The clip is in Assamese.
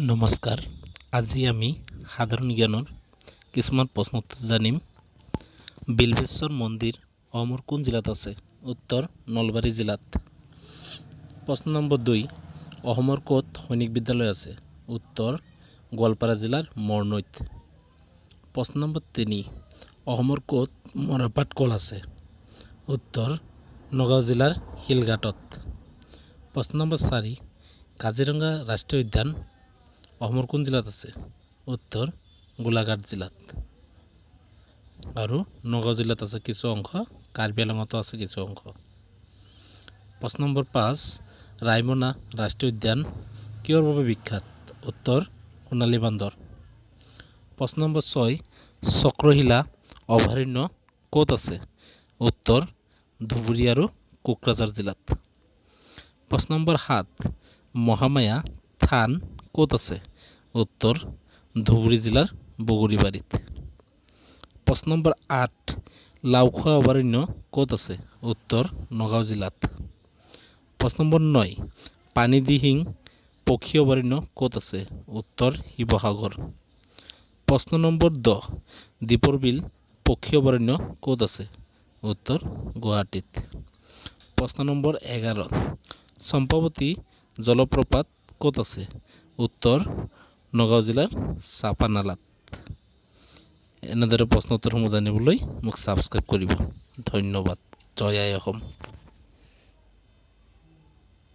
নমস্কাৰ। আজি আমি সাধাৰণ জ্ঞানৰ কিছুমান প্ৰশ্ন উত্তৰ জানিম। বিল্বেশ্বৰ মন্দিৰ অসমৰ কোন জিলাত আছে? উত্তৰ নলবাৰী জিলাত। প্ৰশ্ন নম্বৰ 2, অসমৰ ক'ত সৈনিক বিদ্যালয় আছে? উত্তৰ গোৱালপাৰা জিলাৰ মৰনৈত। প্ৰশ্ন নম্বৰ 3, অসমৰ ক'ত মৰাপাট কল আছে? উত্তৰ নগাঁও জিলাৰ শিলঘাটত। প্ৰশ্ন নম্বৰ 4, কাজিৰঙা ৰাষ্ট্ৰীয় উদ্যান অসমৰ কোন জিলাত আছে? উত্তৰ গোলাঘাট জিলাত। আৰু নগাঁও জিলাত আছে কিছু অংশ, কাৰ্বি আংলঙতো আছে কিছু অংশ। প্ৰশ্ন নম্বৰ 5, ৰায়মনা ৰাষ্ট্ৰীয় উদ্যান কিহৰ বাবে বিখ্যাত? উত্তৰ সোণালী বান্দৰ। প্ৰশ্ন নম্বৰ 6, চক্ৰশিলা অভয়াৰণ্য ক'ত আছে? উত্তৰ ধুবুৰী আৰু কোকৰাঝাৰ জিলাত। প্ৰশ্ন নম্বৰ 7, মহামায়া থান ক'ত আছে? উত্তৰ ধুবুৰী জিলাৰ বগৰীবাৰীত। প্ৰশ্ন নম্বৰ 8, লাওখোৱা অভয়াৰণ্য ক'ত আছে? উত্তৰ নগাঁও জিলাত। প্ৰশ্ন নম্বৰ 9, পানীদিহিং পক্ষী অভয়াৰণ্য ক'ত আছে? উত্তৰ শিৱসাগৰ। প্ৰশ্ন নম্বৰ 10, দীপৰ বিল পক্ষী অভয়াৰণ্য ক'ত আছে? উত্তৰ গুৱাহাটীত। প্ৰশ্ন নম্বৰ 11, চম্পাৱতী জলপ্ৰপাত ক'ত আছে? উত্তৰ নগাঁও জিলাৰ চাপানালাত। এনেদৰে প্ৰশ্ন উত্তৰসমূহ জানিবলৈ মোক ছাবস্ক্ৰাইব কৰিব। ধন্যবাদ। জয় আই অসম।